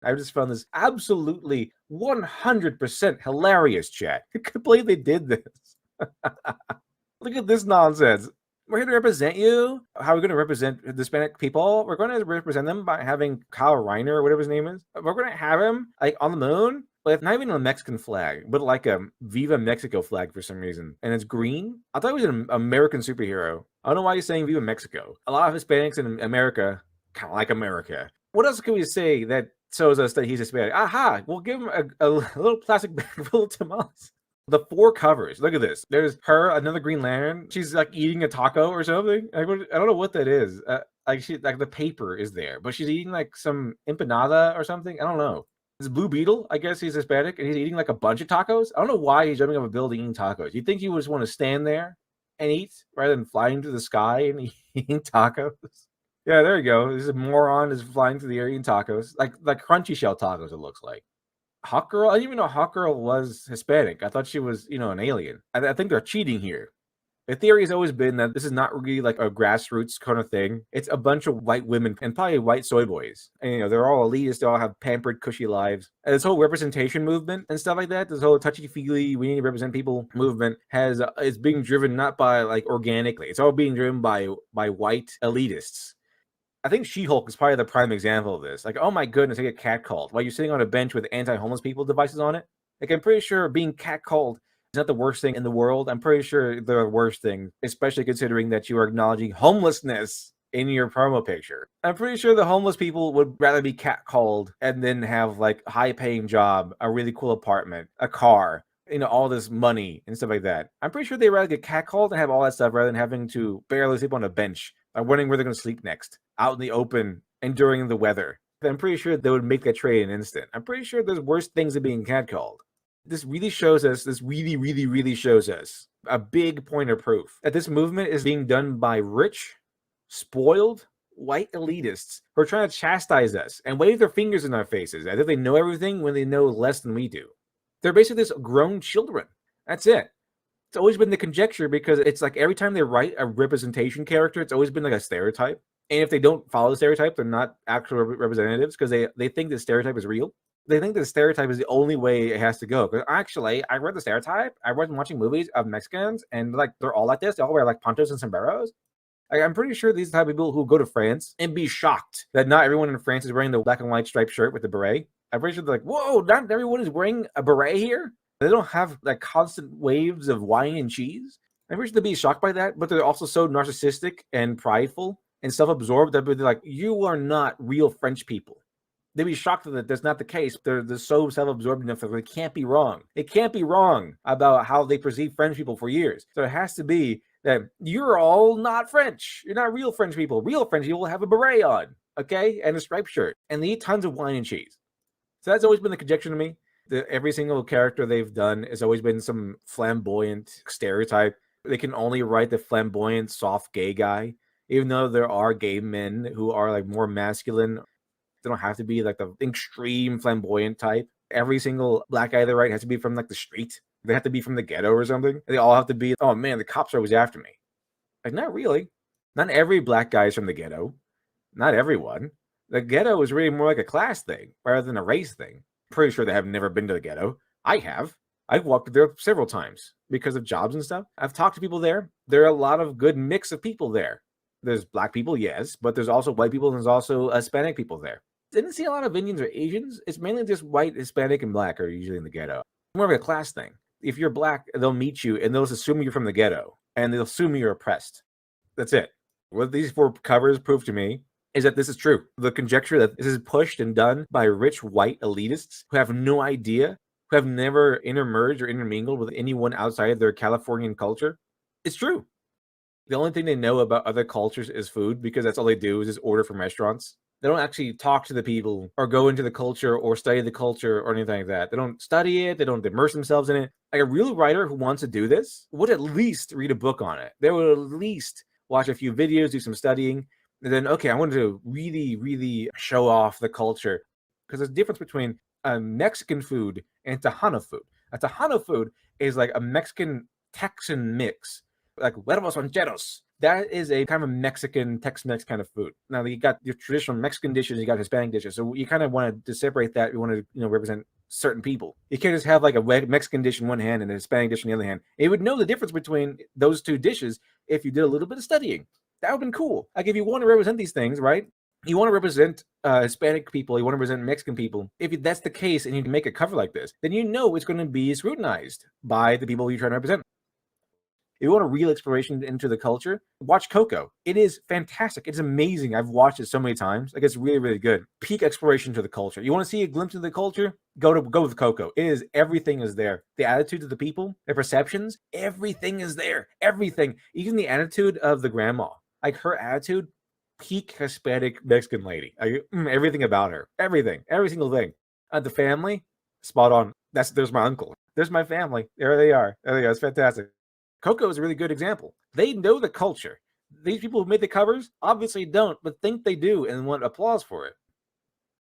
I just found this absolutely 100% hilarious, chat. I can't believe they did this. Look at this nonsense. We're here to represent you. How are we going to represent the Hispanic people? We're going to represent them by having Kyle Reiner, or whatever his name is. We're going to have him like on the moon, but not even a Mexican flag, but like a Viva Mexico flag for some reason. And it's green. I thought he was an American superhero. I don't know why he's saying Viva Mexico. A lot of Hispanics in America kind of like America. What else can we say that shows us that he's Hispanic? Aha! We'll give him a little plastic bag full of tamales. The 4 covers. Look at this. There's her, another Green Lantern. She's like eating a taco or something. I don't know what that is. Like the paper is there, but she's eating like some empanada or something. I don't know. This Blue Beetle, I guess he's Hispanic, and he's eating like a bunch of tacos. I don't know why he's jumping off a building eating tacos. You think you would just want to stand there and eat rather than flying to the sky and eating tacos? Yeah, there you go. This is a moron is flying through the air eating tacos, like crunchy shell tacos. It looks like. Hawk Girl? I didn't even know Hawk Girl was Hispanic. I thought she was, an alien. I think they're cheating here. The theory has always been that this is not really like a grassroots kind of thing. It's a bunch of white women and probably white soy boys. And, they're all elitists. They all have pampered, cushy lives. And this whole representation movement and stuff like that, this whole touchy-feely, we need to represent people movement is being driven not by like organically. It's all being driven by white elitists. I think She-Hulk is probably the prime example of this. Like, oh my goodness, I get catcalled while you're sitting on a bench with anti-homeless people devices on it. Like, I'm pretty sure being catcalled is not the worst thing in the world. I'm pretty sure the worst thing, especially considering that you are acknowledging homelessness in your promo picture. I'm pretty sure the homeless people would rather be catcalled and then have like a high-paying job, a really cool apartment, a car, all this money and stuff like that. I'm pretty sure they'd rather get catcalled and have all that stuff rather than having to barely sleep on a bench or wondering where they're going to sleep next, out in the open, enduring the weather. I'm pretty sure they would make that trade in an instant. I'm pretty sure there's worse things than being catcalled. This really shows us, really shows us a big point of proof that this movement is being done by rich, spoiled, white elitists who are trying to chastise us and wave their fingers in our faces as if they know everything when they know less than we do. They're basically just grown children. That's it. It's always been the conjecture because it's like every time they write a representation character, it's always been like a stereotype. And if they don't follow the stereotype, they're not actual representatives because they think the stereotype is real. They think the stereotype is the only way it has to go. Because actually, I read the stereotype. I was watching movies of Mexicans and like they're all like this. They all wear like ponchos and sombreros. Like, I'm pretty sure these type of people who go to France and be shocked that not everyone in France is wearing the black and white striped shirt with the beret. I'm pretty sure they're like, whoa, not everyone is wearing a beret here. They don't have like constant waves of wine and cheese. I'm pretty sure they'd be shocked by that, but they're also so narcissistic and prideful and self-absorbed that they're like, you are not real French people. They'd be shocked that that's not the case. They're so self-absorbed enough that they can't be wrong. It can't be wrong about how they perceive French people for years. So it has to be that you're all not French. You're not real French people. Real French people have a beret on, okay, and a striped shirt, and they eat tons of wine and cheese. So that's always been the conjecture to me. Every single character they've done has always been some flamboyant stereotype. They can only write the flamboyant, soft, gay guy, even though there are gay men who are like more masculine. They don't have to be like the extreme flamboyant type. Every single black guy they write has to be from like the street. They have to be from the ghetto or something. They all have to be, oh man, the cops are always after me. Like, not really. Not every black guy is from the ghetto. Not everyone. The ghetto is really more like a class thing rather than a race thing. Pretty sure they have never been to the ghetto. I have. I've walked there several times because of jobs and stuff. I've talked to people there. There are a lot of good mix of people there. There's black people, yes, but there's also white people and there's also Hispanic people there. Didn't see a lot of Indians or Asians. It's mainly just white, Hispanic, and black are usually in the ghetto. More of a class thing. If you're black, they'll meet you and they'll assume you're from the ghetto and they'll assume you're oppressed. That's it. What these 4 covers prove to me is that this is true. The conjecture that this is pushed and done by rich white elitists who have no idea, who have never intermerged or intermingled with anyone outside of their Californian culture, it's true. The only thing they know about other cultures is food because that's all they do is just order from restaurants. They don't actually talk to the people or go into the culture or study the culture or anything like that. They don't study it. They don't immerse themselves in it. Like a real writer who wants to do this would at least read a book on it. They would at least watch a few videos, do some studying, and then, okay, I wanted to really show off the culture because there's a difference between Mexican food and Tejano food. A Tejano food is like a Mexican Texan mix like huevos rancheros. That is a kind of a Mexican Tex-Mex kind of food. Now you got your traditional Mexican dishes, you got Hispanic dishes. So you kind of want to separate that. You want to, represent certain people. You can't just have like a Mexican dish in one hand and a Hispanic dish in the other hand. You would know the difference between those two dishes if you did a little bit of studying. That would have been cool. Like if you want to represent these things, right? You want to represent Hispanic people, you want to represent Mexican people. If that's the case and you make a cover like this, then it's going to be scrutinized by the people you're trying to represent. If you want a real exploration into the culture, watch Coco. It is fantastic. It's amazing. I've watched it so many times. Like it's really, really good. Peak exploration to the culture. You want to see a glimpse of the culture? Go with Coco. Everything is there. The attitude of the people, their perceptions, everything is there. Everything. Even the attitude of the grandma. Like her attitude, peak Hispanic Mexican lady. Everything about her. Everything. Every single thing. The family, spot on. There's my uncle. There's my family. There they are. It's fantastic. Coco is a really good example. They know the culture. These people who made the covers obviously don't, but think they do and want applause for it.